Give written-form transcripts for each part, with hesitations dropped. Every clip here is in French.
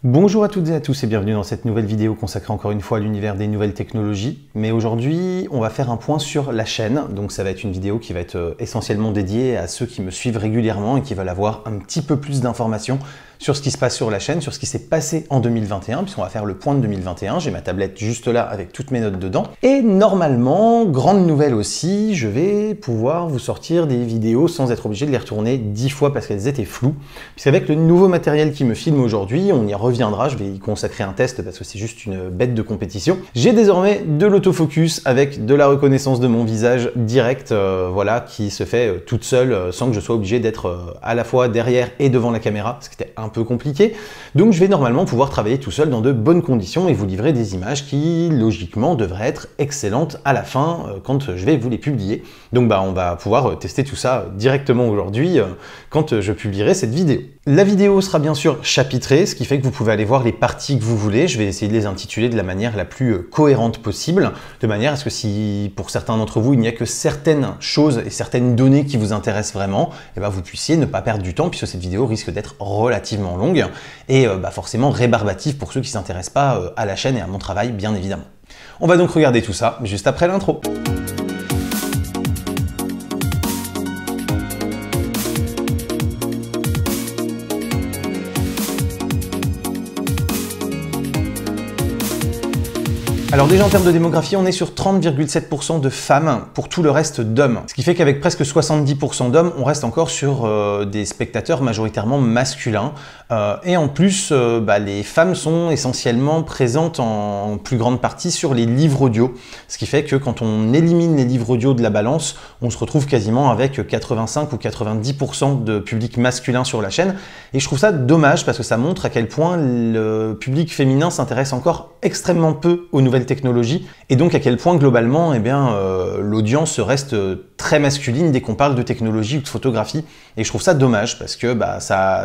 Bonjour à toutes et à tous et bienvenue dans cette nouvelle vidéo consacrée encore une fois à l'univers des nouvelles technologies. Mais aujourd'hui, on va faire un point sur la chaîne. Donc ça va être une vidéo qui va être essentiellement dédiée à ceux qui me suivent régulièrement et qui veulent avoir un petit peu plus d'informations sur ce qui se passe sur la chaîne, sur ce qui s'est passé en 2021, puisqu'on va faire le point de 2021. J'ai ma tablette juste là avec toutes mes notes dedans. Et normalement, grande nouvelle aussi, je vais pouvoir vous sortir des vidéos sans être obligé de les retourner 10 fois parce qu'elles étaient floues. Puisqu'avec le nouveau matériel qui me filme aujourd'hui, on y reviendra, je vais y consacrer un test parce que c'est juste une bête de compétition. J'ai désormais de l'autofocus avec de la reconnaissance de mon visage direct, voilà, qui se fait toute seule sans que je sois obligé d'être à la fois derrière et devant la caméra, ce qui était un peu compliqué. Donc je vais normalement pouvoir travailler tout seul dans de bonnes conditions et vous livrer des images qui, logiquement, devraient être excellentes à la fin quand je vais vous les publier. Donc on va pouvoir tester tout ça directement aujourd'hui quand je publierai cette vidéo. La vidéo sera bien sûr chapitrée, ce qui fait que vous pouvez aller voir les parties que vous voulez. Je vais essayer de les intituler de la manière la plus cohérente possible, de manière à ce que si, pour certains d'entre vous, il n'y a que certaines choses et certaines données qui vous intéressent vraiment, et vous puissiez ne pas perdre du temps, puisque cette vidéo risque d'être relativement longue et forcément rébarbative pour ceux qui ne s'intéressent pas à la chaîne et à mon travail, bien évidemment. On va donc regarder tout ça juste après l'intro. Alors déjà en termes de démographie, on est sur 30,7% de femmes pour tout le reste d'hommes. Ce qui fait qu'avec presque 70% d'hommes, on reste encore sur des spectateurs majoritairement masculins. Et en plus, les femmes sont essentiellement présentes en plus grande partie sur les livres audio. Ce qui fait que quand on élimine les livres audio de la balance, on se retrouve quasiment avec 85 ou 90% de public masculin sur la chaîne. Et je trouve ça dommage parce que ça montre à quel point le public féminin s'intéresse encore extrêmement peu aux nouvelles technologies et donc à quel point globalement l'audience reste très masculine dès qu'on parle de technologie ou de photographie. Et je trouve ça dommage parce que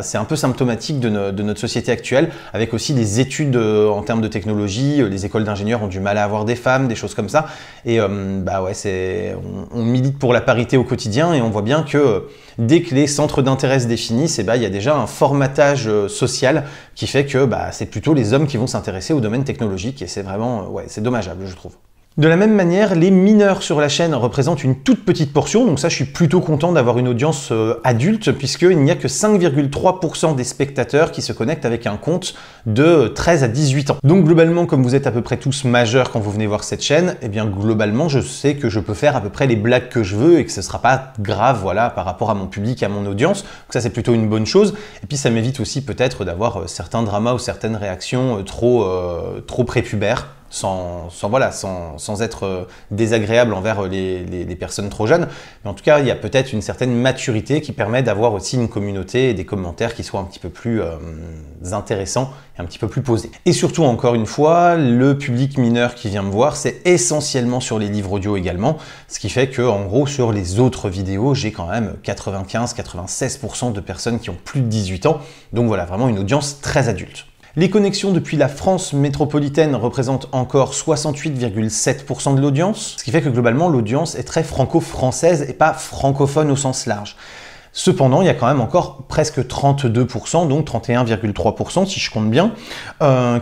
c'est un peu symptomatique de notre société actuelle, avec aussi des études en termes de technologie. Les écoles d'ingénieurs ont du mal à avoir des femmes, des choses comme ça. Et on milite pour la parité au quotidien et on voit bien que dès que les centres d'intérêt se définissent, il y a déjà un formatage social qui fait que c'est plutôt les hommes qui vont s'intéresser au domaine technologique et c'est vraiment, c'est dommageable, je trouve. De la même manière, les mineurs sur la chaîne représentent une toute petite portion, donc ça je suis plutôt content d'avoir une audience adulte puisqu'il n'y a que 5,3% des spectateurs qui se connectent avec un compte de 13 à 18 ans. Donc globalement, comme vous êtes à peu près tous majeurs quand vous venez voir cette chaîne, globalement je sais que je peux faire à peu près les blagues que je veux et que ce ne sera pas grave par rapport à mon public, à mon audience. Donc ça c'est plutôt une bonne chose. Et puis ça m'évite aussi peut-être d'avoir certains dramas ou certaines réactions trop prépubères. Sans être désagréable envers les personnes trop jeunes. Mais en tout cas, il y a peut-être une certaine maturité qui permet d'avoir aussi une communauté et des commentaires qui soient un petit peu plus intéressants et un petit peu plus posés. Et surtout, encore une fois, le public mineur qui vient me voir, c'est essentiellement sur les livres audio également, ce qui fait que, en gros, sur les autres vidéos, j'ai quand même 95-96% de personnes qui ont plus de 18 ans. Donc voilà, vraiment une audience très adulte. Les connexions depuis la France métropolitaine représentent encore 68,7% de l'audience, ce qui fait que globalement l'audience est très franco-française et pas francophone au sens large. Cependant, il y a quand même encore presque 32%, donc 31,3% si je compte bien,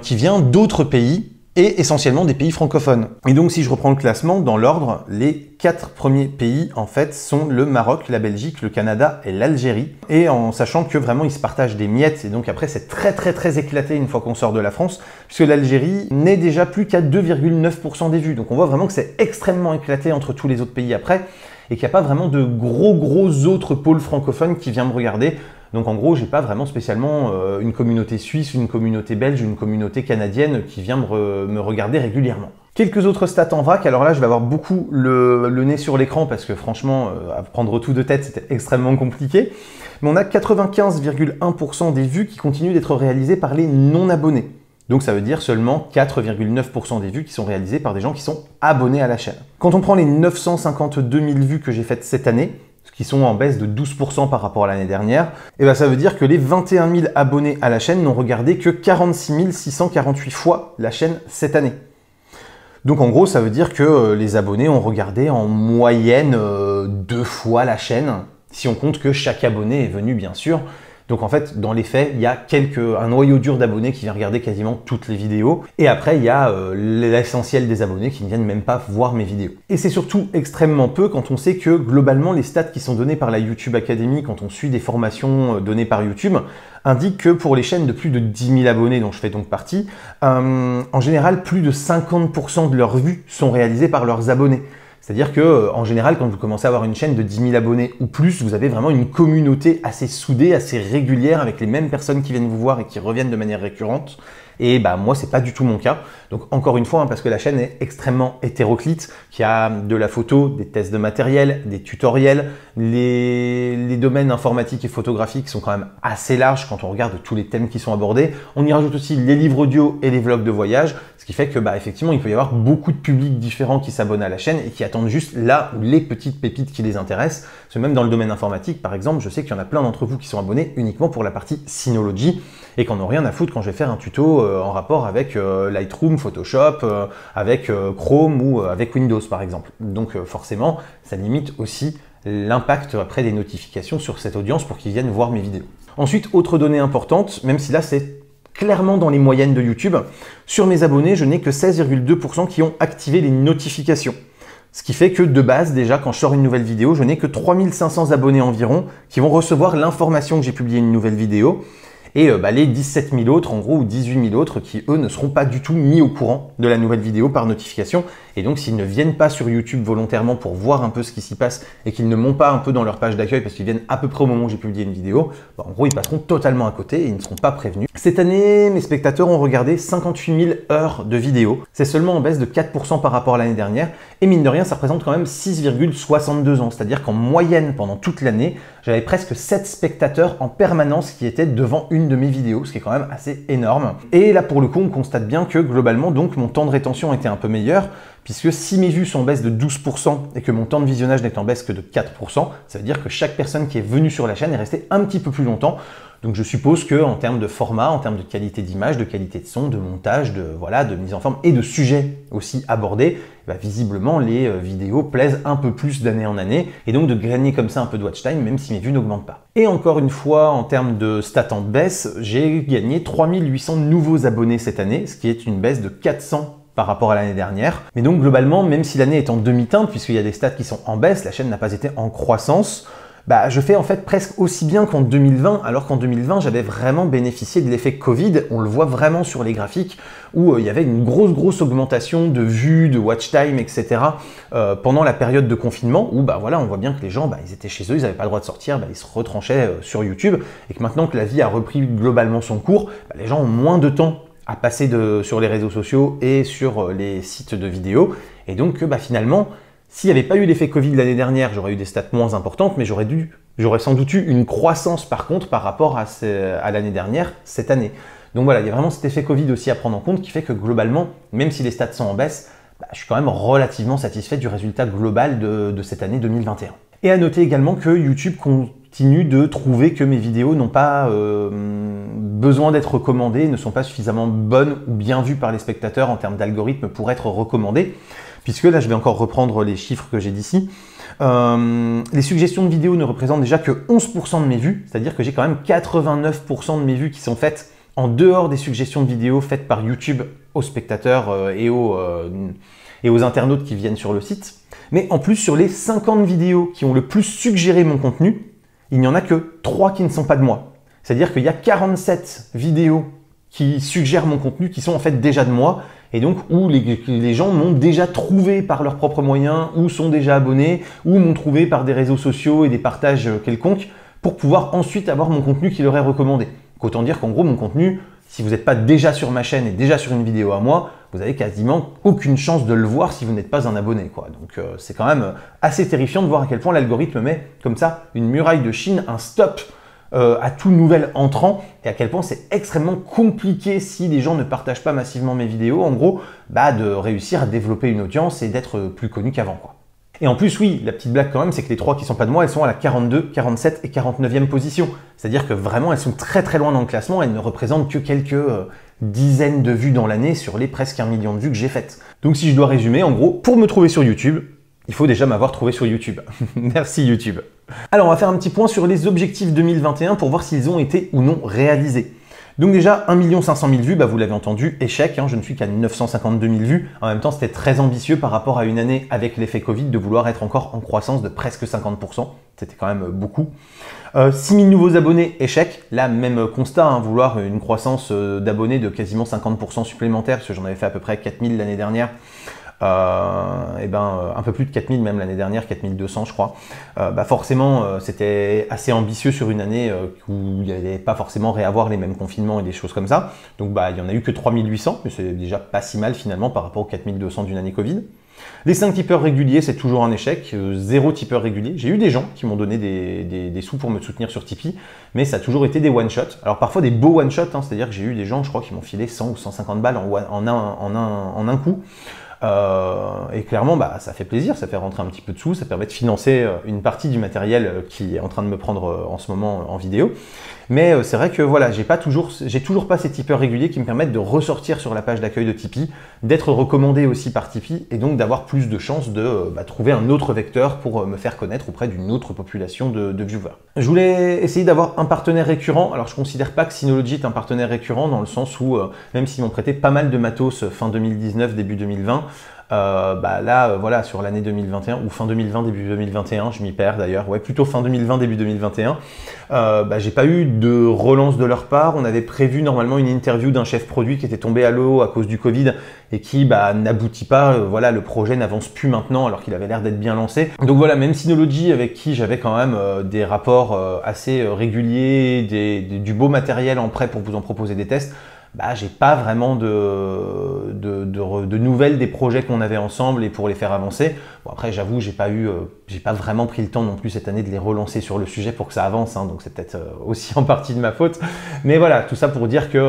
qui vient d'autres pays et essentiellement des pays francophones. Et donc si je reprends le classement, dans l'ordre, les 4 premiers pays en fait sont le Maroc, la Belgique, le Canada et l'Algérie. Et en sachant que vraiment ils se partagent des miettes, et donc après c'est très éclaté une fois qu'on sort de la France, puisque l'Algérie n'est déjà plus qu'à 2,9% des vues. Donc on voit vraiment que c'est extrêmement éclaté entre tous les autres pays après, et qu'il n'y a pas vraiment de gros autres pôles francophones qui viennent me regarder. Donc en gros, j'ai pas vraiment spécialement une communauté suisse, une communauté belge, une communauté canadienne qui vient me regarder régulièrement. Quelques autres stats en vrac, alors là je vais avoir beaucoup le nez sur l'écran parce que franchement, à prendre tout de tête c'était extrêmement compliqué. Mais on a 95,1% des vues qui continuent d'être réalisées par les non-abonnés. Donc ça veut dire seulement 4,9% des vues qui sont réalisées par des gens qui sont abonnés à la chaîne. Quand on prend les 952 000 vues que j'ai faites cette année, qui sont en baisse de 12% par rapport à l'année dernière, et ça veut dire que les 21 000 abonnés à la chaîne n'ont regardé que 46 648 fois la chaîne cette année. Donc en gros, ça veut dire que les abonnés ont regardé en moyenne 2 fois la chaîne, si on compte que chaque abonné est venu bien sûr Donc en fait, dans les faits, il y a un noyau dur d'abonnés qui vient regarder quasiment toutes les vidéos. Et après, il y a l'essentiel des abonnés qui ne viennent même pas voir mes vidéos. Et c'est surtout extrêmement peu quand on sait que globalement, les stats qui sont données par la YouTube Academy, quand on suit des formations données par YouTube, indiquent que pour les chaînes de plus de 10 000 abonnés, dont je fais donc partie, en général, plus de 50% de leurs vues sont réalisées par leurs abonnés. C'est-à-dire que, en général, quand vous commencez à avoir une chaîne de 10 000 abonnés ou plus, vous avez vraiment une communauté assez soudée, assez régulière, avec les mêmes personnes qui viennent vous voir et qui reviennent de manière récurrente. Et bah moi, c'est pas du tout mon cas. Donc encore une fois, parce que la chaîne est extrêmement hétéroclite, qu'il y a de la photo, des tests de matériel, des tutoriels, les domaines informatiques et photographiques sont quand même assez larges quand on regarde tous les thèmes qui sont abordés. On y rajoute aussi les livres audio et les vlogs de voyage, ce qui fait que effectivement, il peut y avoir beaucoup de publics différents qui s'abonnent à la chaîne et qui attendent juste là où les petites pépites qui les intéressent. Parce que même dans le domaine informatique, par exemple, je sais qu'il y en a plein d'entre vous qui sont abonnés uniquement pour la partie Synology et qui n'en ont rien à foutre quand je vais faire un tuto en rapport avec Lightroom, Photoshop, avec Chrome ou avec Windows par exemple. Donc forcément, ça limite aussi l'impact après des notifications sur cette audience pour qu'ils viennent voir mes vidéos. Ensuite, autre donnée importante, même si là c'est clairement dans les moyennes de YouTube, sur mes abonnés, je n'ai que 16,2% qui ont activé les notifications. Ce qui fait que de base, déjà, quand je sors une nouvelle vidéo, je n'ai que 3500 abonnés environ qui vont recevoir l'information que j'ai publié une nouvelle vidéo. Et les 17 000 autres, en gros, ou 18 000 autres qui, eux, ne seront pas du tout mis au courant de la nouvelle vidéo par notification. Et donc, s'ils ne viennent pas sur YouTube volontairement pour voir un peu ce qui s'y passe et qu'ils ne montent pas un peu dans leur page d'accueil parce qu'ils viennent à peu près au moment où j'ai publié une vidéo, en gros, ils passeront totalement à côté et ils ne seront pas prévenus. Cette année, mes spectateurs ont regardé 58 000 heures de vidéos. C'est seulement en baisse de 4% par rapport à l'année dernière. Et mine de rien, ça représente quand même 6,62 ans. C'est-à-dire qu'en moyenne, pendant toute l'année, j'avais presque 7 spectateurs en permanence qui étaient devant une de mes vidéos, ce qui est quand même assez énorme. Et là, pour le coup, on constate bien que globalement, donc, mon temps de rétention était un peu meilleur, puisque si mes vues sont en baisse de 12% et que mon temps de visionnage n'est en baisse que de 4%, ça veut dire que chaque personne qui est venue sur la chaîne est restée un petit peu plus longtemps. Donc je suppose que en termes de format, en termes de qualité d'image, de qualité de son, de montage, de mise en forme et de sujets aussi abordés, visiblement les vidéos plaisent un peu plus d'année en année et donc de gagner comme ça un peu de watch time même si mes vues n'augmentent pas. Et encore une fois, en termes de stats en baisse, j'ai gagné 3800 nouveaux abonnés cette année, ce qui est une baisse de 400 par rapport à l'année dernière. Mais donc globalement, même si l'année est en demi-teinte, puisqu'il y a des stats qui sont en baisse, la chaîne n'a pas été en croissance, je fais en fait presque aussi bien qu'en 2020, alors qu'en 2020, j'avais vraiment bénéficié de l'effet Covid. On le voit vraiment sur les graphiques où il y avait une grosse augmentation de vues, de watch time, etc. Pendant la période de confinement où on voit bien que les gens, ils étaient chez eux, ils n'avaient pas le droit de sortir, ils se retranchaient sur YouTube et que maintenant que la vie a repris globalement son cours, les gens ont moins de temps à passer sur les réseaux sociaux et sur les sites de vidéos. Et donc finalement, s'il n'y avait pas eu l'effet Covid l'année dernière, j'aurais eu des stats moins importantes, mais j'aurais sans doute eu une croissance par contre par rapport à l'année dernière, cette année. Donc voilà, il y a vraiment cet effet Covid aussi à prendre en compte qui fait que globalement, même si les stats sont en baisse, je suis quand même relativement satisfait du résultat global de cette année 2021. Et à noter également que YouTube continue de trouver que mes vidéos n'ont pas besoin d'être recommandées, ne sont pas suffisamment bonnes ou bien vues par les spectateurs en termes d'algorithme pour être recommandées. Puisque là, je vais encore reprendre les chiffres que j'ai d'ici. Les suggestions de vidéos ne représentent déjà que 11% de mes vues, c'est-à-dire que j'ai quand même 89% de mes vues qui sont faites en dehors des suggestions de vidéos faites par YouTube aux spectateurs et aux internautes qui viennent sur le site. Mais en plus, sur les 50 vidéos qui ont le plus suggéré mon contenu, il n'y en a que 3 qui ne sont pas de moi. C'est-à-dire qu'il y a 47 vidéos qui suggèrent mon contenu qui sont en fait déjà de moi et donc où les gens m'ont déjà trouvé par leurs propres moyens, ou sont déjà abonnés, ou m'ont trouvé par des réseaux sociaux et des partages quelconques pour pouvoir ensuite avoir mon contenu qui leur est recommandé. Donc autant dire qu'en gros mon contenu, si vous n'êtes pas déjà sur ma chaîne et déjà sur une vidéo à moi, vous avez quasiment aucune chance de le voir si vous n'êtes pas un abonné, quoi. Donc c'est quand même assez terrifiant de voir à quel point l'algorithme met comme ça une muraille de Chine, un stop à tout nouvel entrant et à quel point c'est extrêmement compliqué si les gens ne partagent pas massivement mes vidéos, en gros, de réussir à développer une audience et d'être plus connu qu'avant, quoi. Et en plus, oui, la petite blague quand même, c'est que les 3 qui sont pas de moi, elles sont à la 42, 47 et 49e position. C'est-à-dire que vraiment, elles sont très loin dans le classement, elles ne représentent que quelques dizaines de vues dans l'année sur les presque 1 million de vues que j'ai faites. Donc si je dois résumer, en gros, pour me trouver sur YouTube, il faut déjà m'avoir trouvé sur YouTube. Merci YouTube. Alors on va faire un petit point sur les objectifs 2021 pour voir s'ils ont été ou non réalisés. Donc déjà, 1 500 000 vues, bah vous l'avez entendu, échec, hein, je ne suis qu'à 952 000 vues. En même temps, c'était très ambitieux par rapport à une année avec l'effet Covid de vouloir être encore en croissance de presque 50%. C'était quand même beaucoup. 6 000 nouveaux abonnés, échec. Là, même constat, hein, vouloir une croissance d'abonnés de quasiment 50% supplémentaire, parce que j'en avais fait à peu près 4 000 l'année dernière. Un peu plus de 4000 même l'année dernière, 4200 je crois. Forcément c'était assez ambitieux sur une année où il n'y allait pas forcément réavoir les mêmes confinements et des choses comme ça. Donc il n'y en a eu que 3800, mais c'est déjà pas si mal finalement par rapport aux 4200 d'une année Covid. Les 5 tipeurs réguliers, c'est toujours un échec. 0 tipeur régulier. J'ai eu des gens qui m'ont donné des sous pour me soutenir sur Tipeee, mais ça a toujours été des one-shots. Alors parfois des beaux one-shots, hein, c'est-à-dire que j'ai eu des gens, je crois, qui m'ont filé 100 ou 150 balles en un coup. Et clairement, ça fait plaisir, ça fait rentrer un petit peu de sous, ça permet de financer une partie du matériel qui est en train de me prendre en ce moment en vidéo. Mais c'est vrai que voilà, j'ai toujours pas ces tipeurs réguliers qui me permettent de ressortir sur la page d'accueil de Tipeee, d'être recommandé aussi par Tipeee et donc d'avoir plus de chances de trouver un autre vecteur pour me faire connaître auprès d'une autre population de viewers. Je voulais essayer d'avoir un partenaire récurrent. Alors je considère pas que Synology est un partenaire récurrent dans le sens où même s'ils m'ont prêté pas mal de matos fin 2019, début 2020, voilà, sur l'année 2021 ou fin 2020, début 2021, je m'y perds d'ailleurs, ouais, plutôt fin 2020, début 2021, j'ai pas eu de relance de leur part. On avait prévu normalement une interview d'un chef produit qui était tombé à l'eau à cause du Covid et qui n'aboutit pas, voilà, le projet n'avance plus maintenant alors qu'il avait l'air d'être bien lancé. Donc voilà, même Synology avec qui j'avais quand même des rapports assez réguliers, du beau matériel en prêt pour vous en proposer des tests, j'ai pas vraiment de nouvelles des projets qu'on avait ensemble et pour les faire avancer. Bon, après, j'avoue, j'ai pas vraiment pris le temps non plus cette année de les relancer sur le sujet pour que ça avance, hein, donc c'est peut-être aussi en partie de ma faute. Mais voilà, tout ça pour dire que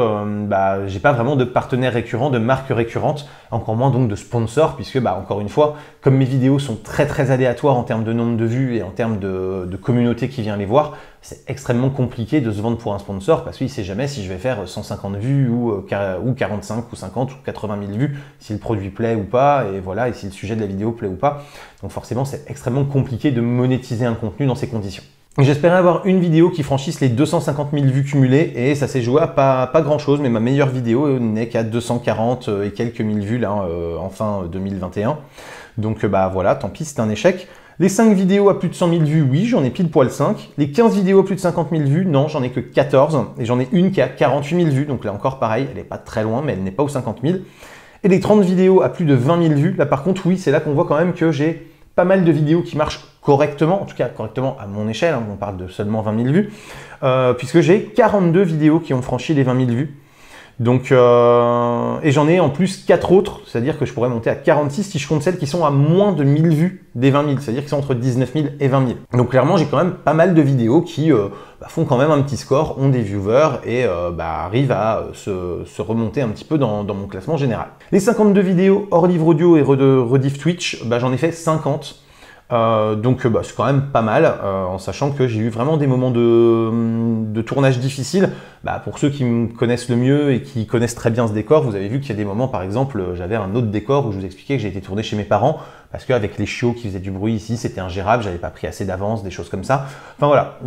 j'ai pas vraiment de partenaire récurrent, de marque récurrente, encore moins donc de sponsor, puisque encore une fois, comme mes vidéos sont très très aléatoires en termes de nombre de vues et en termes de communauté qui vient les voir, c'est extrêmement compliqué de se vendre pour un sponsor parce qu'il ne sait jamais si je vais faire 150 vues ou 45 ou 50 ou 80 000 vues, si le produit plaît ou pas, et voilà, et si le sujet de la vidéo plaît ou pas. Donc forcément, c'est extrêmement compliqué de monétiser un contenu dans ces conditions. J'espérais avoir une vidéo qui franchisse les 250 000 vues cumulées et ça s'est joué à pas grand chose, mais ma meilleure vidéo n'est qu'à 240 et quelques mille vues là en fin 2021. Donc voilà, tant pis, c'est un échec. Les 5 vidéos à plus de 100 000 vues, oui, j'en ai pile poil 5. Les 15 vidéos à plus de 50 000 vues, non, j'en ai que 14. Et j'en ai une qui a 48 000 vues, donc là encore pareil, elle n'est pas très loin, mais elle n'est pas aux 50 000. Et les 30 vidéos à plus de 20 000 vues, là par contre, oui, c'est là qu'on voit quand même que j'ai pas mal de vidéos qui marchent correctement, en tout cas correctement à mon échelle, hein, on parle de seulement 20 000 vues, puisque j'ai 42 vidéos qui ont franchi les 20 000 vues. Donc, et j'en ai en plus 4 autres, c'est-à-dire que je pourrais monter à 46 si je compte celles qui sont à moins de 1000 vues des 20 000, c'est-à-dire qui sont entre 19 000 et 20 000. Donc clairement, j'ai quand même pas mal de vidéos qui font quand même un petit score, ont des viewers et arrivent à se remonter un petit peu dans mon classement général. Les 52 vidéos hors livre audio et rediff Twitch, j'en ai fait 50. Donc c'est quand même pas mal, en sachant que j'ai eu vraiment des moments de tournage difficiles. Pour ceux qui me connaissent le mieux et qui connaissent très bien ce décor, vous avez vu qu'il y a des moments, par exemple, j'avais un autre décor où je vous expliquais que j'ai été tourné chez mes parents, parce qu'avec les chiots qui faisaient du bruit ici, c'était ingérable, j'avais pas pris assez d'avance, des choses comme ça. Enfin voilà,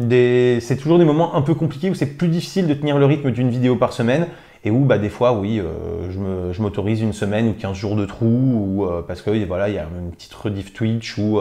c'est toujours des moments un peu compliqués où c'est plus difficile de tenir le rythme d'une vidéo par semaine, et où des fois, oui, je m'autorise une semaine ou 15 jours de trou, ou parce que voilà, il y a une petite rediff Twitch ou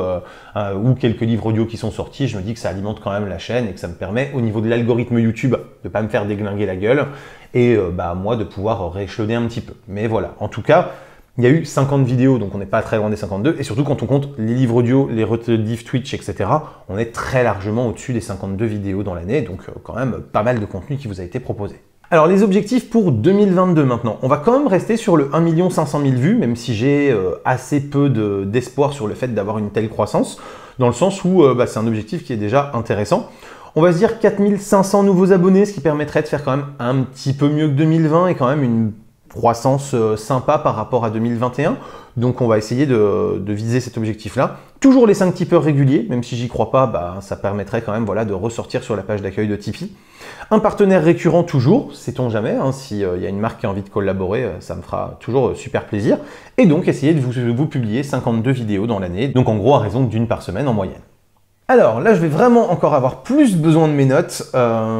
quelques livres audio qui sont sortis, je me dis que ça alimente quand même la chaîne et que ça me permet, au niveau de l'algorithme YouTube, de pas me faire déglinguer la gueule, et moi de pouvoir rééchelonner un petit peu. Mais voilà, en tout cas, il y a eu 50 vidéos, donc on n'est pas très loin des 52, et surtout quand on compte les livres audio, les rediff Twitch, etc., on est très largement au-dessus des 52 vidéos dans l'année, donc quand même pas mal de contenu qui vous a été proposé. Alors les objectifs pour 2022 maintenant, on va quand même rester sur le 1 500 000 vues, même si j'ai assez peu d'espoir sur le fait d'avoir une telle croissance, dans le sens où c'est un objectif qui est déjà intéressant. On va se dire 4500 nouveaux abonnés, ce qui permettrait de faire quand même un petit peu mieux que 2020 et quand même une croissance sympa par rapport à 2021. Donc on va essayer de viser cet objectif-là. Toujours les 5 tipeurs réguliers, même si j'y crois pas, ça permettrait quand même de ressortir sur la page d'accueil de Tipeee. Un partenaire récurrent toujours, sait-on jamais, hein, s'il y a une marque qui a envie de collaborer, ça me fera toujours super plaisir. Et donc essayer de vous publier 52 vidéos dans l'année, donc en gros à raison d'une par semaine en moyenne. Alors là, je vais vraiment encore avoir plus besoin de mes notes,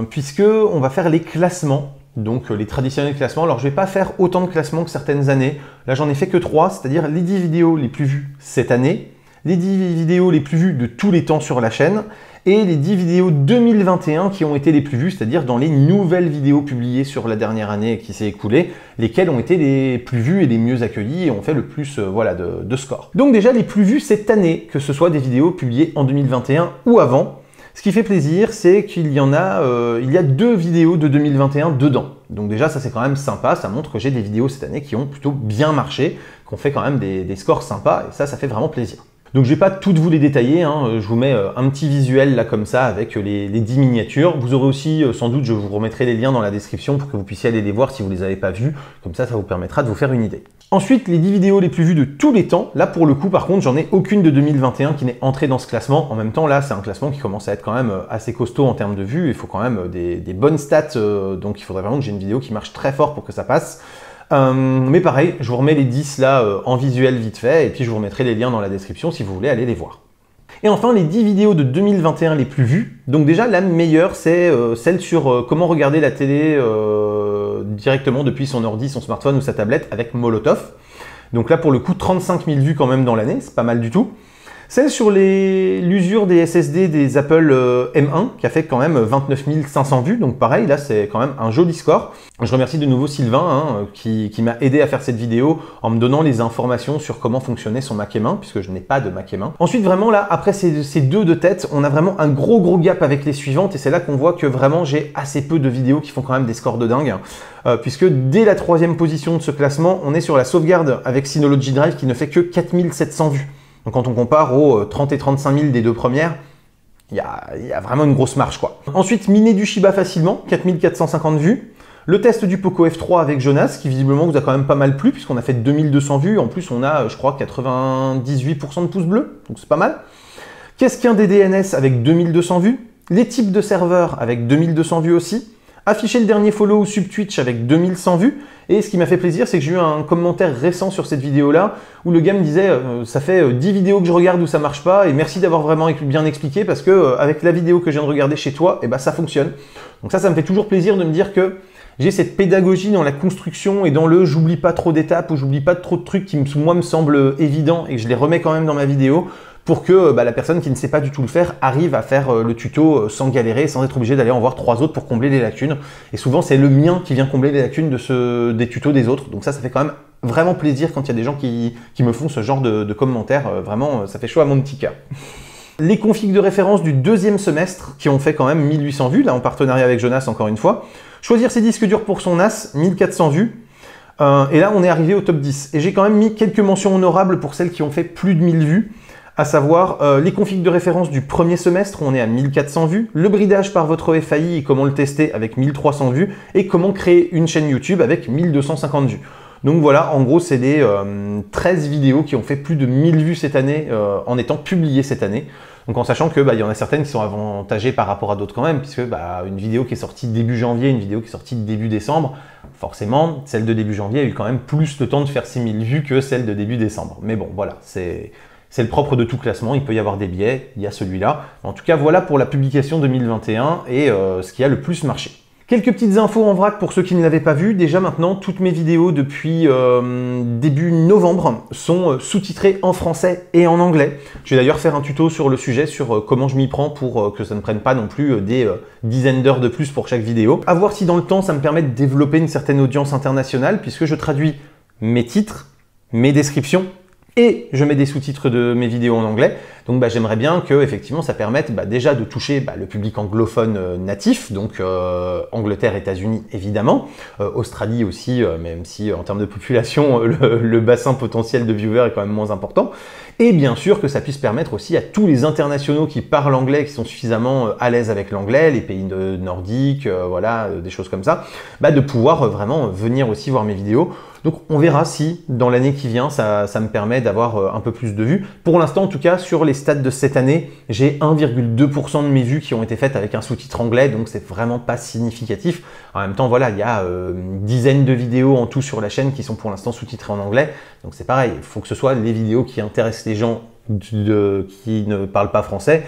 puisque on va faire les classements. Donc les traditionnels classements. Alors je ne vais pas faire autant de classements que certaines années. Là j'en ai fait que 3, c'est-à-dire les 10 vidéos les plus vues cette année, les 10 vidéos les plus vues de tous les temps sur la chaîne, et les 10 vidéos 2021 qui ont été les plus vues, c'est-à-dire dans les nouvelles vidéos publiées sur la dernière année qui s'est écoulée, lesquelles ont été les plus vues et les mieux accueillies et ont fait le plus voilà, de score. Donc déjà les plus vues cette année, que ce soit des vidéos publiées en 2021 ou avant. Ce qui fait plaisir, c'est qu'il y en a, il y a 2 vidéos de 2021 dedans. Donc déjà, ça c'est quand même sympa, ça montre que j'ai des vidéos cette année qui ont plutôt bien marché, qui ont fait quand même des scores sympas, et ça fait vraiment plaisir. Donc je ne vais pas toutes vous les détailler, hein. Je vous mets un petit visuel là comme ça avec les 10 miniatures. Vous aurez aussi, sans doute, je vous remettrai les liens dans la description pour que vous puissiez aller les voir si vous ne les avez pas vus. Comme ça vous permettra de vous faire une idée. Ensuite, les 10 vidéos les plus vues de tous les temps. Là, pour le coup, par contre, j'en ai aucune de 2021 qui n'est entrée dans ce classement. En même temps, là, c'est un classement qui commence à être quand même assez costaud en termes de vues. Il faut quand même des bonnes stats, donc il faudrait vraiment que j'ai une vidéo qui marche très fort pour que ça passe. Mais pareil, je vous remets les 10 là en visuel vite fait, et puis je vous remettrai les liens dans la description si vous voulez aller les voir. Et enfin, les 10 vidéos de 2021 les plus vues. Donc déjà, la meilleure, c'est celle sur comment regarder la télé directement depuis son ordi, son smartphone ou sa tablette avec Molotov. Donc là, pour le coup, 35 000 vues quand même dans l'année, c'est pas mal du tout. Celle sur l'usure des SSD des Apple M1 qui a fait quand même 29 500 vues, donc pareil, là c'est quand même un joli score. Je remercie de nouveau Sylvain qui m'a aidé à faire cette vidéo en me donnant les informations sur comment fonctionnait son Mac M1, puisque je n'ai pas de Mac M1. Ensuite vraiment là, après ces 2 de tête, on a vraiment un gros gap avec les suivantes, et c'est là qu'on voit que vraiment j'ai assez peu de vidéos qui font quand même des scores de dingue, puisque dès la 3e position de ce classement, on est sur la sauvegarde avec Synology Drive qui ne fait que 4700 vues. Donc quand on compare aux 30 et 35 000 des 2 premières, il y a vraiment une grosse marge, quoi. Ensuite, miner du Shiba facilement, 4450 vues. Le test du Poco F3 avec Jonas, qui visiblement vous a quand même pas mal plu, puisqu'on a fait 2200 vues. En plus, on a, je crois, 98% de pouces bleus, donc c'est pas mal. Qu'est-ce qu'un DDNS avec 2200 vues? Les types de serveurs avec 2200 vues aussi. Afficher le dernier follow ou sub Twitch avec 2100 vues. Et ce qui m'a fait plaisir, c'est que j'ai eu un commentaire récent sur cette vidéo-là où le gars me disait ça fait 10 vidéos que je regarde où ça marche pas et merci d'avoir vraiment bien expliqué parce que avec la vidéo que je viens de regarder chez toi, et ben ça fonctionne. Donc ça me fait toujours plaisir de me dire que j'ai cette pédagogie dans la construction et dans le j'oublie pas trop d'étapes ou j'oublie pas trop de trucs qui moi me semblent évidents et que je les remets quand même dans ma vidéo pour que la personne qui ne sait pas du tout le faire arrive à faire le tuto sans galérer, sans être obligé d'aller en voir 3 autres pour combler les lacunes. Et souvent, c'est le mien qui vient combler les lacunes des tutos des autres. Donc ça fait quand même vraiment plaisir quand il y a des gens qui me font ce genre de commentaires. Vraiment, ça fait chaud à mon petit cœur. Les configs de référence du 2e semestre qui ont fait quand même 1800 vues, là en partenariat avec Jonas encore une fois. Choisir ses disques durs pour son NAS, 1400 vues. Et là, on est arrivé au top 10. Et j'ai quand même mis quelques mentions honorables pour celles qui ont fait plus de 1000 vues. À savoir les configs de référence du 1er semestre, on est à 1400 vues, le bridage par votre FAI et comment le tester avec 1300 vues, et comment créer une chaîne YouTube avec 1250 vues. Donc voilà, en gros, c'est des 13 vidéos qui ont fait plus de 1000 vues cette année en étant publiées cette année. Donc en sachant que y en a certaines qui sont avantagées par rapport à d'autres quand même, puisque une vidéo qui est sortie début janvier, une vidéo qui est sortie début décembre, forcément, celle de début janvier a eu quand même plus le temps de faire 6000 vues que celle de début décembre. Mais bon, voilà, c'est le propre de tout classement, il peut y avoir des biais, il y a celui-là. En tout cas, voilà pour la publication 2021 et ce qui a le plus marché. Quelques petites infos en vrac pour ceux qui ne l'avaient pas vu. Déjà maintenant, toutes mes vidéos depuis début novembre sont sous-titrées en français et en anglais. Je vais d'ailleurs faire un tuto sur le sujet, sur comment je m'y prends pour que ça ne prenne pas non plus des dizaines d'heures de plus pour chaque vidéo. À voir si dans le temps, ça me permet de développer une certaine audience internationale, puisque je traduis mes titres, mes descriptions, et je mets des sous-titres de mes vidéos en anglais. Donc j'aimerais bien que effectivement ça permette déjà de toucher le public anglophone natif, donc Angleterre, États-Unis évidemment, Australie aussi, même si en termes de population le bassin potentiel de viewers est quand même moins important. Et bien sûr que ça puisse permettre aussi à tous les internationaux qui parlent anglais, qui sont suffisamment à l'aise avec l'anglais, les pays nordiques, voilà, des choses comme ça, de pouvoir vraiment venir aussi voir mes vidéos. Donc on verra si dans l'année qui vient ça me permet d'avoir un peu plus de vues. Pour l'instant en tout cas sur les stats de cette année, j'ai 1,2% de mes vues qui ont été faites avec un sous-titre anglais, donc c'est vraiment pas significatif. En même temps voilà, il y a une dizaine de vidéos en tout sur la chaîne qui sont pour l'instant sous-titrées en anglais, donc c'est pareil, il faut que ce soit les vidéos qui intéressent les gens qui ne parlent pas français.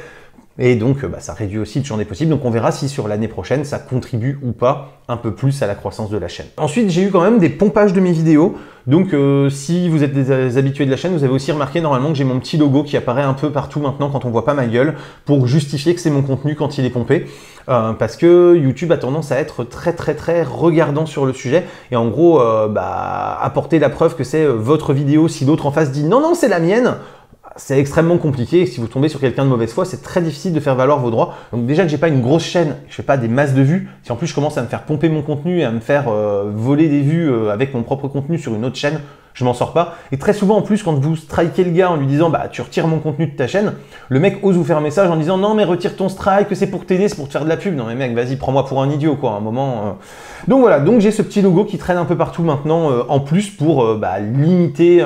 Et donc, ça réduit aussi le champ des possibles. Donc, on verra si sur l'année prochaine, ça contribue ou pas un peu plus à la croissance de la chaîne. Ensuite, j'ai eu quand même des pompages de mes vidéos. Donc, si vous êtes des habitués de la chaîne, vous avez aussi remarqué normalement que j'ai mon petit logo qui apparaît un peu partout maintenant quand on voit pas ma gueule pour justifier que c'est mon contenu quand il est pompé. Parce que YouTube a tendance à être très regardant sur le sujet et en gros, apporter la preuve que c'est votre vidéo si l'autre en face dit non, c'est la mienne. C'est extrêmement compliqué. Si vous tombez sur quelqu'un de mauvaise foi, c'est très difficile de faire valoir vos droits. Donc déjà que j'ai pas une grosse chaîne, je fais pas des masses de vues. Si en plus je commence à me faire pomper mon contenu et à me faire voler des vues avec mon propre contenu sur une autre chaîne, je m'en sors pas. Et très souvent en plus, quand vous strikez le gars en lui disant tu retires mon contenu de ta chaîne, le mec ose vous faire un message en disant non mais retire ton strike, c'est pour t'aider, c'est pour te faire de la pub. Non mais mec, vas-y, prends-moi pour un idiot quoi, à un moment. Donc voilà, donc j'ai ce petit logo qui traîne un peu partout maintenant en plus pour limiter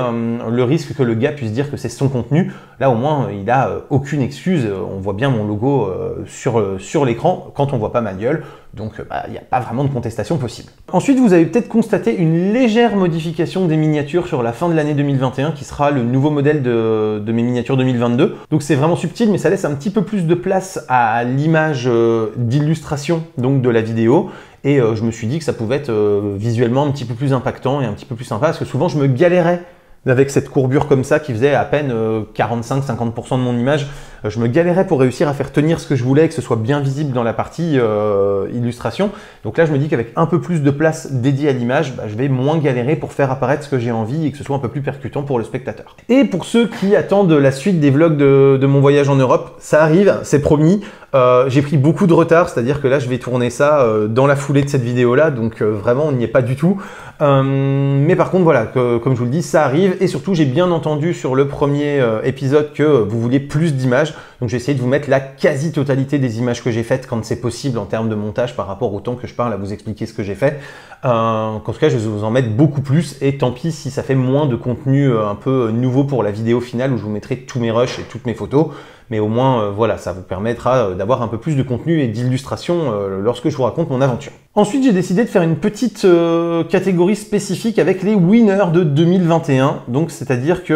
le risque que le gars puisse dire que c'est son contenu. Là au moins il a aucune excuse, on voit bien mon logo sur l'écran quand on voit pas ma gueule. Donc il n'y a pas vraiment de contestation possible. Ensuite, vous avez peut-être constaté une légère modification des miniatures sur la fin de l'année 2021 qui sera le nouveau modèle de mes miniatures 2022. Donc c'est vraiment subtil mais ça laisse un petit peu plus de place à l'image d'illustration donc de la vidéo. Et je me suis dit que ça pouvait être visuellement un petit peu plus impactant et un petit peu plus sympa parce que souvent je me galérais avec cette courbure comme ça qui faisait à peine 45-50% de mon image. Je me galérais pour réussir à faire tenir ce que je voulais et que ce soit bien visible dans la partie illustration. Donc là, je me dis qu'avec un peu plus de place dédiée à l'image, je vais moins galérer pour faire apparaître ce que j'ai envie et que ce soit un peu plus percutant pour le spectateur. Et pour ceux qui attendent la suite des vlogs de mon voyage en Europe, ça arrive, c'est promis. J'ai pris beaucoup de retard, c'est-à-dire que là, je vais tourner ça dans la foulée de cette vidéo-là, donc vraiment, on n'y est pas du tout. Mais par contre, voilà, comme je vous le dis, ça arrive. Et surtout, j'ai bien entendu sur le premier épisode que vous vouliez plus d'images. Donc, j'ai essayé de vous mettre la quasi-totalité des images que j'ai faites quand c'est possible en termes de montage par rapport au temps que je parle à vous expliquer ce que j'ai fait. En tout cas, je vais vous en mettre beaucoup plus. Et tant pis si ça fait moins de contenu un peu nouveau pour la vidéo finale où je vous mettrai tous mes rushs et toutes mes photos. Mais au moins, voilà, ça vous permettra d'avoir un peu plus de contenu et d'illustration lorsque je vous raconte mon aventure. Ensuite, j'ai décidé de faire une petite catégorie spécifique avec les winners de 2021. Donc, c'est-à-dire que,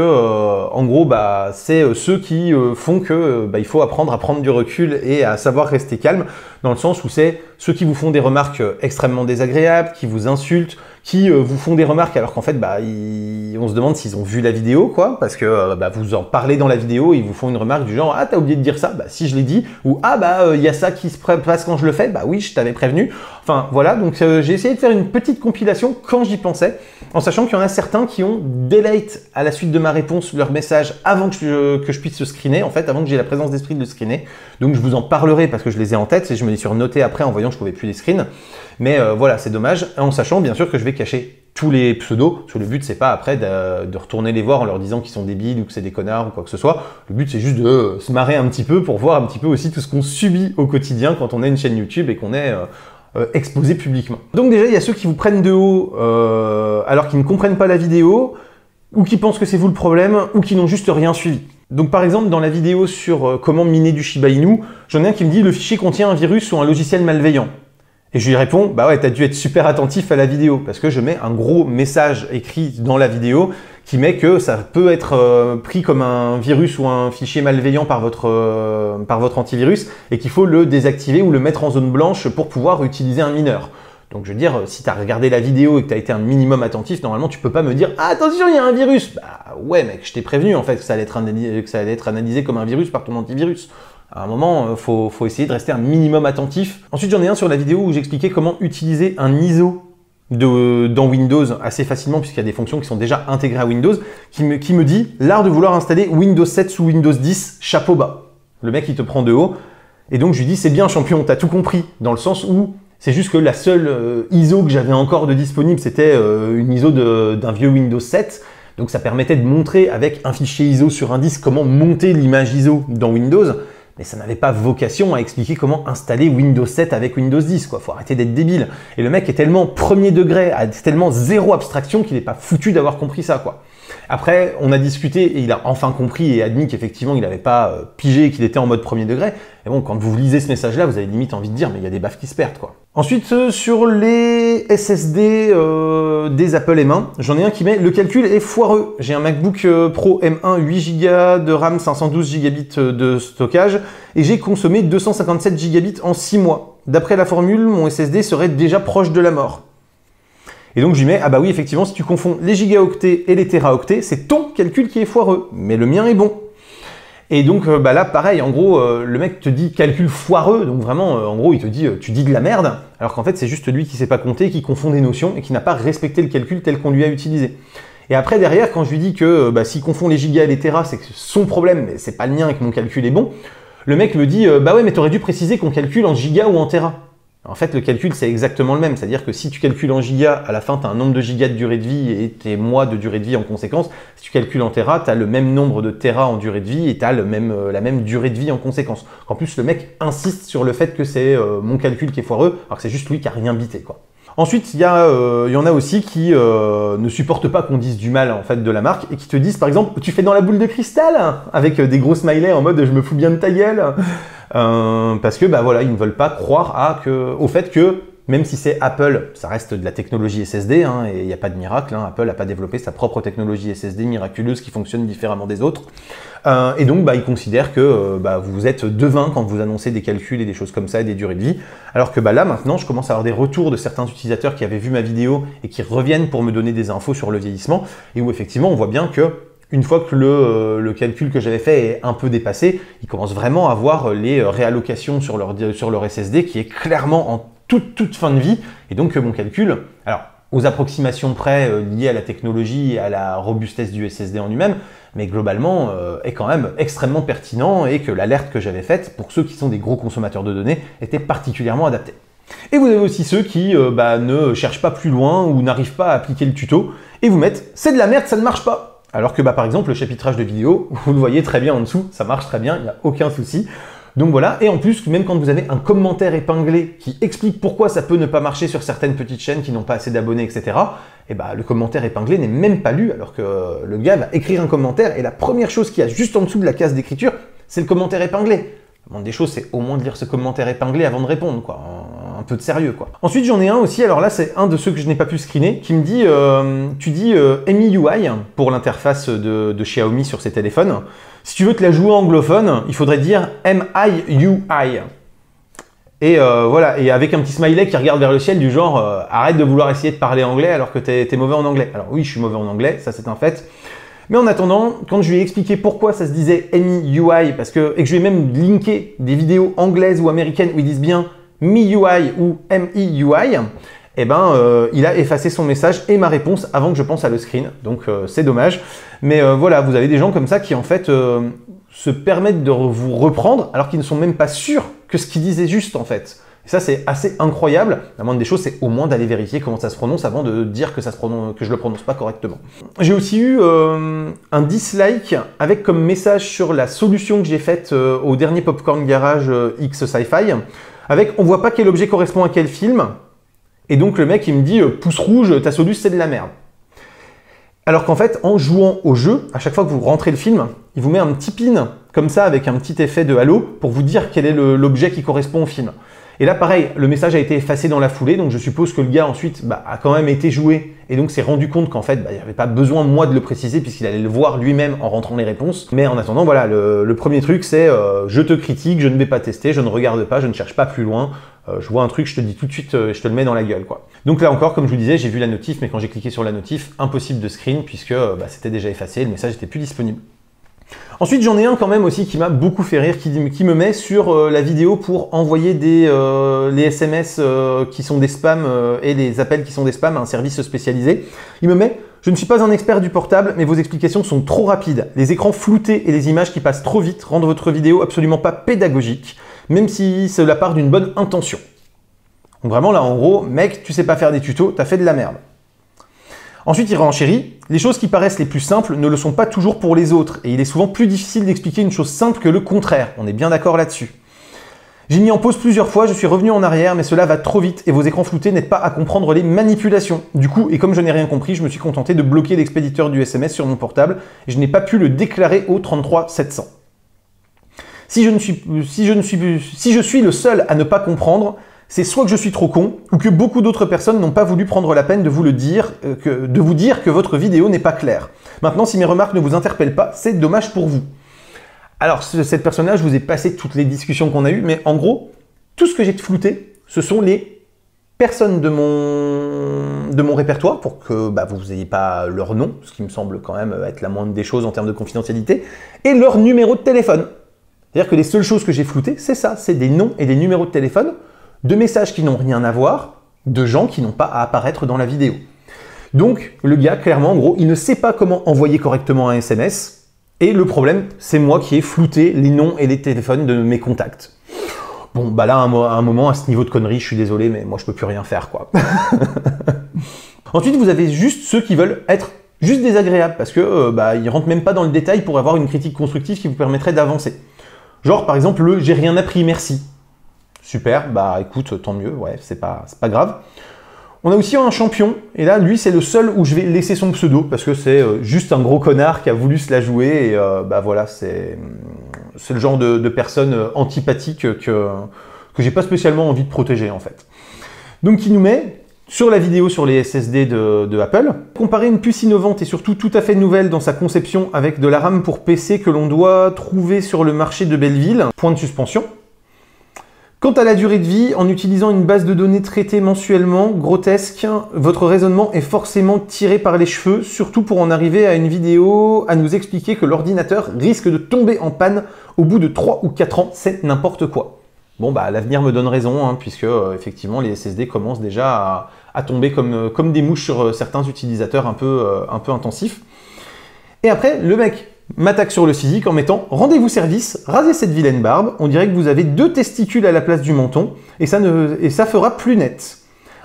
en gros, c'est ceux qui font que il faut apprendre à prendre du recul et à savoir rester calme, dans le sens où c'est ceux qui vous font des remarques extrêmement désagréables, qui vous insultent, qui vous font des remarques alors qu'en fait, on se demande s'ils ont vu la vidéo, quoi, parce que vous en parlez dans la vidéo et ils vous font une remarque du genre « Ah, t'as oublié de dire ça ?» Si je l'ai dit. Ou « Ah, il y a ça qui se passe quand je le fais. » Oui, je t'avais prévenu. Enfin, voilà. Donc, j'ai essayé de faire une petite compilation quand j'y pensais, en sachant qu'il y en a certains qui ont delete à la suite de ma réponse leur message avant que je puisse se screener, en fait, avant que j'ai la présence d'esprit de le screener. Donc, je vous en parlerai parce que je les ai en tête et je me les suis renotés après en voyant que je ne pouvais plus les screens. Mais voilà, c'est dommage, en sachant bien sûr que je vais cacher tous les pseudos, parce que le but c'est pas après de retourner les voir en leur disant qu'ils sont débiles ou que c'est des connards ou quoi que ce soit. Le but c'est juste de se marrer un petit peu pour voir un petit peu aussi tout ce qu'on subit au quotidien quand on a une chaîne YouTube et qu'on est exposé publiquement. Donc déjà, il y a ceux qui vous prennent de haut alors qu'ils ne comprennent pas la vidéo, ou qui pensent que c'est vous le problème, ou qui n'ont juste rien suivi. Donc par exemple, dans la vidéo sur comment miner du Shiba Inu, j'en ai un qui me dit « Le fichier contient un virus ou un logiciel malveillant ». Et je lui réponds, bah ouais, t'as dû être super attentif à la vidéo, parce que je mets un gros message écrit dans la vidéo qui met que ça peut être pris comme un virus ou un fichier malveillant par votre antivirus et qu'il faut le désactiver ou le mettre en zone blanche pour pouvoir utiliser un mineur. Donc je veux dire, si tu as regardé la vidéo et que tu as été un minimum attentif, normalement tu peux pas me dire « Ah, attention, il y a un virus !» Bah ouais mec, je t'ai prévenu en fait que ça allait être analysé comme un virus par ton antivirus. À un moment, faut essayer de rester un minimum attentif. Ensuite, j'en ai un sur la vidéo où j'expliquais comment utiliser un ISO dans Windows assez facilement, puisqu'il y a des fonctions qui sont déjà intégrées à Windows, qui me dit « L'art de vouloir installer Windows 7 sous Windows 10, chapeau bas ». Le mec, il te prend de haut. Et donc, je lui dis « C'est bien, champion, t'as tout compris », dans le sens où c'est juste que la seule ISO que j'avais encore de disponible, c'était une ISO d'un vieux Windows 7. Donc, ça permettait de montrer avec un fichier ISO sur un disque comment monter l'image ISO dans Windows. Mais ça n'avait pas vocation à expliquer comment installer Windows 7 avec Windows 10, quoi. Faut arrêter d'être débile. Et le mec est tellement premier degré, a tellement zéro abstraction qu'il n'est pas foutu d'avoir compris ça, quoi. Après, on a discuté et il a enfin compris et admis qu'effectivement, il n'avait pas pigé et qu'il était en mode premier degré. Et bon, quand vous lisez ce message-là, vous avez limite envie de dire, mais il y a des baffes qui se perdent, quoi. Ensuite, sur les SSD des Apple M1, j'en ai un qui met « Le calcul est foireux. J'ai un MacBook Pro M1 8 Go de RAM, 512 Gb de stockage et j'ai consommé 257 Gb en 6 mois. D'après la formule, mon SSD serait déjà proche de la mort. » Et donc je lui mets « Ah bah oui, effectivement, si tu confonds les gigaoctets et les téraoctets, c'est ton calcul qui est foireux, mais le mien est bon. » Et donc bah là, pareil, en gros, le mec te dit calcul foireux, donc vraiment, en gros, il te dit tu dis de la merde, alors qu'en fait, c'est juste lui qui sait pas compter, qui confond des notions et qui n'a pas respecté le calcul tel qu'on lui a utilisé. Et après, derrière, quand je lui dis que bah, s'il confond les gigas et les téras, c'est son problème, mais c'est pas le mien et que mon calcul est bon, le mec me dit bah ouais, mais t'aurais dû préciser qu'on calcule en gigas ou en téras. En fait, le calcul, c'est exactement le même. C'est-à-dire que si tu calcules en gigas, à la fin, tu as un nombre de gigas de durée de vie et tes mois de durée de vie en conséquence. Si tu calcules en téra, tu as le même nombre de téras en durée de vie et tu as la même durée de vie en conséquence. En plus, le mec insiste sur le fait que c'est mon calcul qui est foireux, alors que c'est juste lui qui a rien bité, quoi. Ensuite, il y en a aussi qui ne supportent pas qu'on dise du mal en fait de la marque et qui te disent par exemple « Tu fais dans la boule de cristal ?» avec des gros smileys en mode « Je me fous bien de ta gueule ». Parce que bah voilà, ils ne veulent pas croire au fait que même si c'est Apple, ça reste de la technologie SSD hein, et il n'y a pas de miracle. Hein, Apple n'a pas développé sa propre technologie SSD miraculeuse qui fonctionne différemment des autres. Et donc bah, ils considèrent que vous êtes devin quand vous annoncez des calculs et des choses comme ça et des durées de vie. Alors que bah, là maintenant, je commence à avoir des retours de certains utilisateurs qui avaient vu ma vidéo et qui reviennent pour me donner des infos sur le vieillissement et où effectivement on voit bien que une fois que le calcul que j'avais fait est un peu dépassé, ils commencent vraiment à voir les réallocations sur leur SSD qui est clairement en toute fin de vie. Et donc mon calcul, alors aux approximations près liées à la technologie et à la robustesse du SSD en lui-même, mais globalement est quand même extrêmement pertinent et que l'alerte que j'avais faite, pour ceux qui sont des gros consommateurs de données, était particulièrement adaptée. Et vous avez aussi ceux qui ne cherchent pas plus loin ou n'arrivent pas à appliquer le tuto et vous mettent « c'est de la merde, ça ne marche pas ». Alors que par exemple le chapitrage de vidéo, vous le voyez très bien en dessous, ça marche très bien, il n'y a aucun souci. Donc voilà, et en plus, même quand vous avez un commentaire épinglé qui explique pourquoi ça peut ne pas marcher sur certaines petites chaînes qui n'ont pas assez d'abonnés, etc., et le commentaire épinglé n'est même pas lu, alors que le gars va écrire un commentaire, et la première chose qu'il y a juste en dessous de la case d'écriture, c'est le commentaire épinglé. La moindre des choses, c'est au moins de lire ce commentaire épinglé avant de répondre, quoi. Un peu de sérieux, quoi. Ensuite, j'en ai un aussi, alors là, c'est un de ceux que je n'ai pas pu screener, qui me dit, tu dis MIUI pour l'interface de Xiaomi sur ses téléphones. Si tu veux te la jouer anglophone, il faudrait dire MIUI. Et voilà, et avec un petit smiley qui regarde vers le ciel du genre arrête de vouloir essayer de parler anglais alors que t'es mauvais en anglais. Alors oui, je suis mauvais en anglais, ça c'est un fait. Mais en attendant, quand je lui ai expliqué pourquoi ça se disait MIUI, et que je lui ai même linké des vidéos anglaises ou américaines où ils disent bien MIUI ou MIUI, eh il a effacé son message et ma réponse avant que je pense à le screen. Donc c'est dommage. Mais voilà, vous avez des gens comme ça qui en fait se permettent de vous reprendre alors qu'ils ne sont même pas sûrs que ce qu'ils disent est juste en fait. Et ça c'est assez incroyable. La moindre des choses c'est au moins d'aller vérifier comment ça se prononce avant de dire que, que je le prononce pas correctement. J'ai aussi eu un dislike avec comme message sur la solution que j'ai faite au dernier Popcorn Garage X Sci-Fi avec on voit pas quel objet correspond à quel film. Et donc le mec il me dit pouce rouge, ta solution c'est de la merde. Alors qu'en fait, en jouant au jeu, à chaque fois que vous rentrez le film, il vous met un petit pin comme ça avec un petit effet de halo pour vous dire quel est l'objet qui correspond au film. Et là pareil, le message a été effacé dans la foulée, donc je suppose que le gars ensuite a quand même été joué et donc s'est rendu compte qu'en fait il n'y avait pas besoin moi de le préciser puisqu'il allait le voir lui-même en rentrant les réponses. Mais en attendant, voilà, le premier truc c'est je te critique, je ne vais pas tester, je ne regarde pas, je ne cherche pas plus loin. Je vois un truc, je te dis tout de suite, je te le mets dans la gueule, quoi. Donc là encore, comme je vous disais, j'ai vu la notif, mais quand j'ai cliqué sur la notif, impossible de screen puisque c'était déjà effacé, le message n'était plus disponible. Ensuite, j'en ai un quand même aussi qui m'a beaucoup fait rire, qui me met sur la vidéo pour envoyer les SMS qui sont des spams et les appels qui sont des spams à un service spécialisé. Il me met « Je ne suis pas un expert du portable, mais vos explications sont trop rapides. Les écrans floutés et les images qui passent trop vite rendent votre vidéo absolument pas pédagogique, même si cela part d'une bonne intention. » Donc vraiment là, en gros, mec, tu sais pas faire des tutos, t'as fait de la merde. Ensuite, il renchérit. Les choses qui paraissent les plus simples ne le sont pas toujours pour les autres, et il est souvent plus difficile d'expliquer une chose simple que le contraire. On est bien d'accord là-dessus. J'ai mis en pause plusieurs fois, je suis revenu en arrière, mais cela va trop vite et vos écrans floutés n'aident pas à comprendre les manipulations. Du coup, et comme je n'ai rien compris, je me suis contenté de bloquer l'expéditeur du SMS sur mon portable et je n'ai pas pu le déclarer au 33 700. Si je suis le seul à ne pas comprendre, c'est soit que je suis trop con, ou que beaucoup d'autres personnes n'ont pas voulu prendre la peine de vous dire que votre vidéo n'est pas claire. Maintenant, si mes remarques ne vous interpellent pas, c'est dommage pour vous. Alors, cette personne-là, je vous ai passé toutes les discussions qu'on a eues, mais en gros, tout ce que j'ai flouté, ce sont les personnes de mon répertoire, pour que vous n'ayez pas leur nom, ce qui me semble quand même être la moindre des choses en termes de confidentialité, et leur numéro de téléphone. C'est-à-dire que les seules choses que j'ai floutées, c'est ça, c'est des noms et des numéros de téléphone, de messages qui n'ont rien à voir, de gens qui n'ont pas à apparaître dans la vidéo. Donc, le gars, clairement, en gros, il ne sait pas comment envoyer correctement un SMS, et le problème, c'est moi qui ai flouté les noms et les téléphones de mes contacts. Bon, bah là, à un moment, à ce niveau de conneries, je suis désolé, mais moi, je peux plus rien faire, quoi. Ensuite, vous avez juste ceux qui veulent être juste désagréables, parce que ils rentrent même pas dans le détail pour avoir une critique constructive qui vous permettrait d'avancer. Genre, par exemple, le « j'ai rien appris, merci ». Super, bah écoute, tant mieux, ouais, c'est pas grave. On a aussi un champion, et là, lui, c'est le seul où je vais laisser son pseudo, parce que c'est juste un gros connard qui a voulu se la jouer, et voilà, c'est le genre de personne antipathique que j'ai pas spécialement envie de protéger, en fait. Donc, qui nous met sur la vidéo sur les SSD de Apple, comparer une puce innovante et surtout tout à fait nouvelle dans sa conception avec de la RAM pour PC que l'on doit trouver sur le marché de Belleville, point de suspension. Quant à la durée de vie, en utilisant une base de données traitée mensuellement, grotesque, votre raisonnement est forcément tiré par les cheveux, surtout pour en arriver à une vidéo à nous expliquer que l'ordinateur risque de tomber en panne au bout de 3 ou 4 ans, c'est n'importe quoi. Bon, bah l'avenir me donne raison, hein, puisque effectivement les SSD commencent déjà à tomber comme des mouches sur certains utilisateurs un peu intensifs. Et après, le mec m'attaque sur le physique en mettant « Rendez-vous service, rasez cette vilaine barbe, on dirait que vous avez 2 testicules à la place du menton, et ça fera plus net.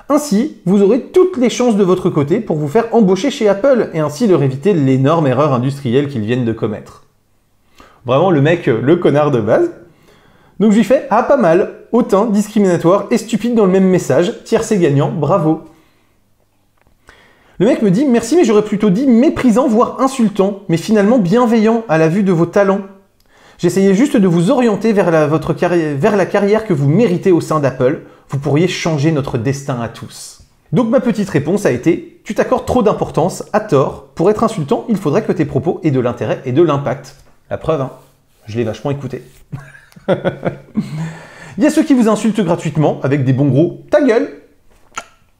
Ainsi, vous aurez toutes les chances de votre côté pour vous faire embaucher chez Apple, et ainsi leur éviter l'énorme erreur industrielle qu'ils viennent de commettre. » Vraiment le mec, le connard de base. Donc je lui fais « Ah, pas mal, hautain, discriminatoire et stupide dans le même message, tiercé gagnant, bravo. » Le mec me dit « Merci, mais j'aurais plutôt dit méprisant, voire insultant, mais finalement bienveillant à la vue de vos talents. J'essayais juste de vous orienter vers la carrière que vous méritez au sein d'Apple. Vous pourriez changer notre destin à tous. » Donc ma petite réponse a été « Tu t'accordes trop d'importance, à tort. Pour être insultant, il faudrait que tes propos aient de l'intérêt et de l'impact. » La preuve, hein, je l'ai vachement écouté. Il y a ceux qui vous insultent gratuitement avec des bons gros « Ta gueule !»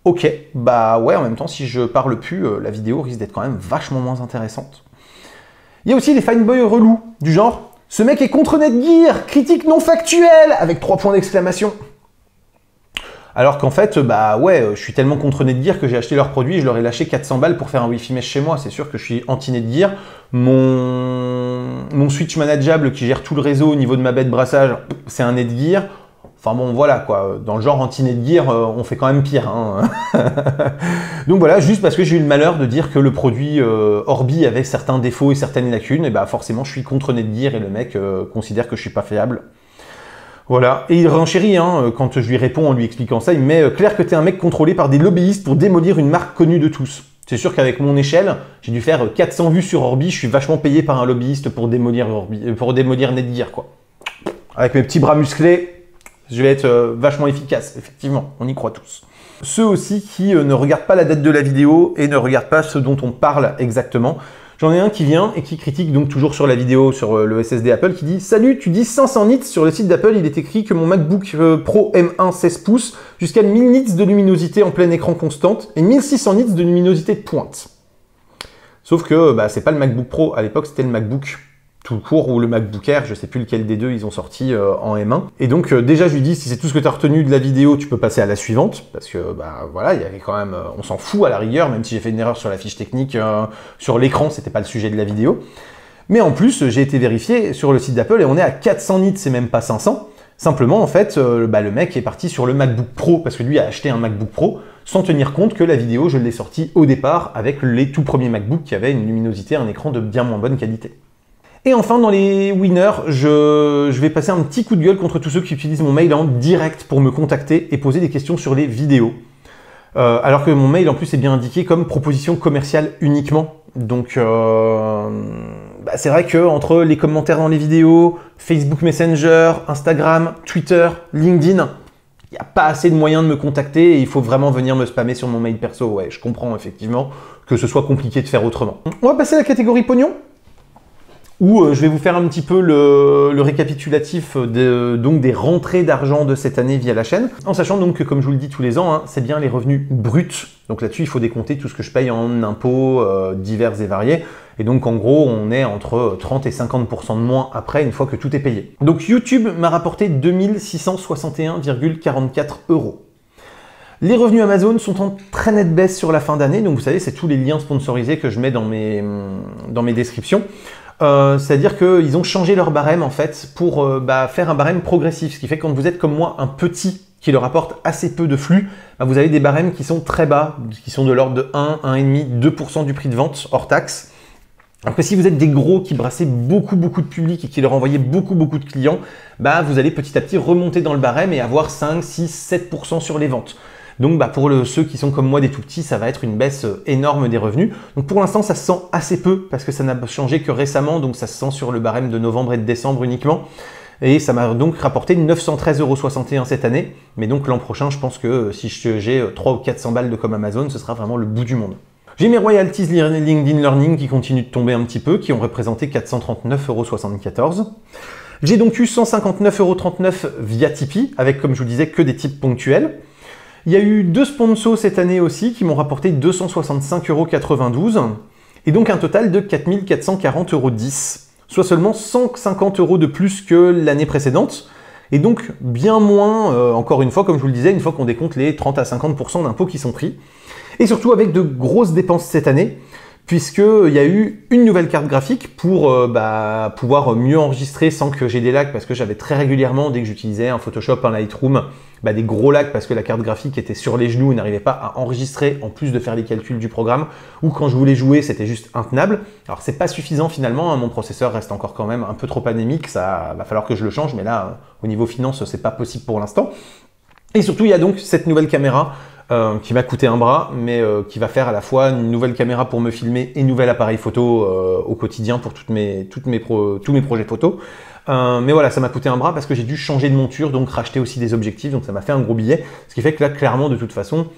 Ok, bah ouais, en même temps, si je parle plus, la vidéo risque d'être quand même vachement moins intéressante. Il y a aussi les fanboys relous, du genre « Ce mec est contre Netgear, critique non factuelle !» avec 3 points d'exclamation. Alors qu'en fait, bah ouais, je suis tellement contre Netgear que j'ai acheté leurs produits et je leur ai lâché 400 balles pour faire un Wi-Fi mesh chez moi. C'est sûr que je suis anti-Netgear. Mon switch manageable qui gère tout le réseau au niveau de ma baie de brassage, c'est un Netgear. Enfin bon, voilà quoi, dans le genre anti-Netgear, on fait quand même pire. Hein. Donc voilà, juste parce que j'ai eu le malheur de dire que le produit Orbi avait certains défauts et certaines lacunes, et bah forcément je suis contre Netgear et le mec considère que je suis pas fiable. Voilà, et il renchérit, hein, quand je lui réponds en lui expliquant ça, il me met « Clair que t'es un mec contrôlé par des lobbyistes pour démolir une marque connue de tous. » C'est sûr qu'avec mon échelle, j'ai dû faire 400 vues sur Orbi, je suis vachement payé par un lobbyiste pour démolir Netgear, quoi. Avec mes petits bras musclés, je vais être vachement efficace, effectivement, on y croit tous. Ceux aussi qui ne regardent pas la date de la vidéo et ne regardent pas ce dont on parle exactement. J'en ai un qui vient et qui critique donc toujours sur la vidéo, sur le SSD Apple, qui dit « Salut, tu dis 500 nits, sur le site d'Apple, il est écrit que mon MacBook Pro M1 16 pouces jusqu'à 1000 nits de luminosité en plein écran constante et 1600 nits de luminosité de pointe. » Sauf que bah, c'est pas le MacBook Pro, à l'époque c'était le MacBook tout court ou le MacBook Air, je sais plus lequel des deux ils ont sorti en M1. Et donc déjà je lui dis si c'est tout ce que tu as retenu de la vidéo, tu peux passer à la suivante, parce que bah voilà, il y avait quand même, on s'en fout à la rigueur, même si j'ai fait une erreur sur la fiche technique, sur l'écran, c'était pas le sujet de la vidéo. Mais en plus, j'ai été vérifié sur le site d'Apple et on est à 400 nits, c'est même pas 500. Simplement, en fait, le mec est parti sur le MacBook Pro, parce que lui a acheté un MacBook Pro, sans tenir compte que la vidéo, je l'ai sortie au départ avec les tout premiers MacBooks qui avaient une luminosité, un écran de bien moins bonne qualité. Et enfin, dans les winners, je vais passer un petit coup de gueule contre tous ceux qui utilisent mon mail en direct pour me contacter et poser des questions sur les vidéos. Alors que mon mail, en plus, est bien indiqué comme proposition commerciale uniquement. Donc, c'est vrai que entre les commentaires dans les vidéos, Facebook Messenger, Instagram, Twitter, LinkedIn, il n'y a pas assez de moyens de me contacter et il faut vraiment venir me spammer sur mon mail perso. Ouais, je comprends effectivement que ce soit compliqué de faire autrement. On va passer à la catégorie pognon, où je vais vous faire un petit peu le récapitulatif donc des rentrées d'argent de cette année via la chaîne, en sachant donc que, comme je vous le dis tous les ans, hein, c'est bien les revenus bruts. Donc là-dessus, il faut décompter tout ce que je paye en impôts divers et variés. Et donc en gros, on est entre 30 et 50% de moins après, une fois que tout est payé. Donc YouTube m'a rapporté 2661,44 €. Les revenus Amazon sont en très nette baisse sur la fin d'année. Donc vous savez, c'est tous les liens sponsorisés que je mets dans mes descriptions. C'est-à-dire qu'ils ont changé leur barème en fait pour faire un barème progressif, ce qui fait que quand vous êtes comme moi un petit qui leur apporte assez peu de flux, vous avez des barèmes qui sont très bas, qui sont de l'ordre de 1, 1,5, 2% du prix de vente hors taxe. Alors que si vous êtes des gros qui brassez beaucoup de public et qui leur envoyez beaucoup de clients, vous allez petit à petit remonter dans le barème et avoir 5, 6, 7% sur les ventes. Donc pour ceux qui sont comme moi des tout petits, ça va être une baisse énorme des revenus. Donc pour l'instant, ça se sent assez peu parce que ça n'a changé que récemment, donc ça se sent sur le barème de novembre et de décembre uniquement. Et ça m'a donc rapporté 913,61 € cette année. Mais donc l'an prochain, je pense que si j'ai 300 ou 400 balles de comme Amazon, ce sera vraiment le bout du monde. J'ai mes royalties LinkedIn Learning qui continuent de tomber un petit peu, qui ont représenté 439,74 €. J'ai donc eu 159,39 € via Tipeee, avec, comme je vous disais, que des tips ponctuels. Il y a eu 2 sponsors cette année aussi qui m'ont rapporté 265,92 € et donc un total de 4440,10 €, soit seulement 150 € de plus que l'année précédente et donc bien moins, encore une fois, comme je vous le disais, une fois qu'on décompte les 30 à 50% d'impôts qui sont pris. Et surtout avec de grosses dépenses cette année, puisqu'il y a eu une nouvelle carte graphique pour pouvoir mieux enregistrer sans que j'ai des lags, parce que j'avais très régulièrement, dès que j'utilisais un Photoshop, un Lightroom, des gros lags parce que la carte graphique était sur les genoux et n'arrivait pas à enregistrer en plus de faire les calculs du programme, ou quand je voulais jouer, c'était juste intenable. Alors c'est pas suffisant finalement, hein, mon processeur reste encore quand même un peu trop anémique, ça va falloir que je le change, mais là, au niveau finance, c'est pas possible pour l'instant. Et surtout, il y a donc cette nouvelle caméra qui m'a coûté un bras, mais qui va faire à la fois une nouvelle caméra pour me filmer et un nouvel appareil photo au quotidien pour tous mes projets photos. Mais voilà, ça m'a coûté un bras parce que j'ai dû changer de monture, donc racheter aussi des objectifs, donc ça m'a fait un gros billet. Ce qui fait que là, clairement, de toute façon,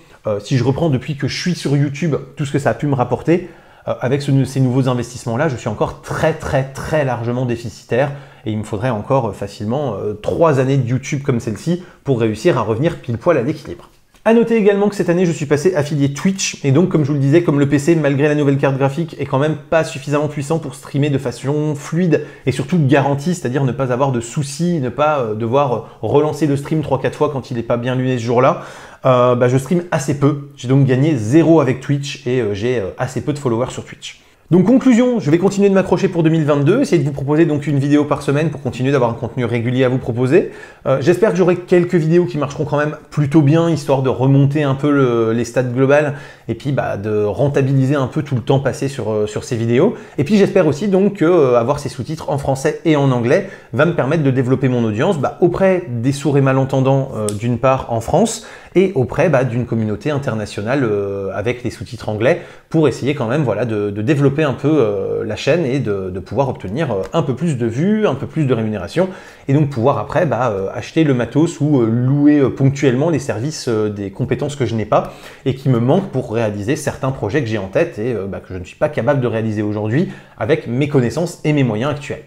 si je reprends depuis que je suis sur YouTube, tout ce que ça a pu me rapporter, avec ces nouveaux investissements-là, je suis encore très largement déficitaire et il me faudrait encore facilement 3 années de YouTube comme celle-ci pour réussir à revenir pile poil à l'équilibre. À noter également que cette année, je suis passé affilié Twitch et donc, comme je vous le disais, comme le PC, malgré la nouvelle carte graphique, est quand même pas suffisamment puissant pour streamer de façon fluide et surtout garantie, c'est-à-dire ne pas avoir de soucis, ne pas devoir relancer le stream 3-4 fois quand il n'est pas bien luné ce jour-là. Je stream assez peu, j'ai donc gagné 0 avec Twitch et j'ai assez peu de followers sur Twitch. Donc conclusion, je vais continuer de m'accrocher pour 2022, essayer de vous proposer donc une vidéo par semaine pour continuer d'avoir un contenu régulier à vous proposer. J'espère que j'aurai quelques vidéos qui marcheront quand même plutôt bien, histoire de remonter un peu les stats globales et puis de rentabiliser un peu tout le temps passé sur ces vidéos. Et puis j'espère aussi donc que avoir ces sous-titres en français et en anglais va me permettre de développer mon audience auprès des sourds et malentendants d'une part en France et auprès d'une communauté internationale avec les sous-titres anglais pour essayer quand même de développer un peu la chaîne et de pouvoir obtenir un peu plus de vues, un peu plus de rémunération et donc pouvoir après acheter le matos ou louer ponctuellement les services des compétences que je n'ai pas et qui me manquent pour réaliser certains projets que j'ai en tête et que je ne suis pas capable de réaliser aujourd'hui avec mes connaissances et mes moyens actuels.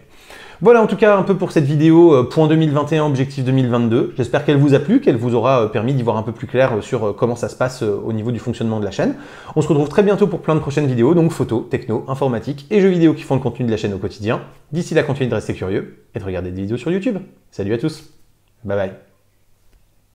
Voilà en tout cas un peu pour cette vidéo point 2021, objectif 2022. J'espère qu'elle vous a plu, qu'elle vous aura permis d'y voir un peu plus clair sur comment ça se passe au niveau du fonctionnement de la chaîne. On se retrouve très bientôt pour plein de prochaines vidéos, donc photos, techno, informatique et jeux vidéo qui font le contenu de la chaîne au quotidien. D'ici là, continuez de rester curieux et de regarder des vidéos sur YouTube. Salut à tous, bye bye.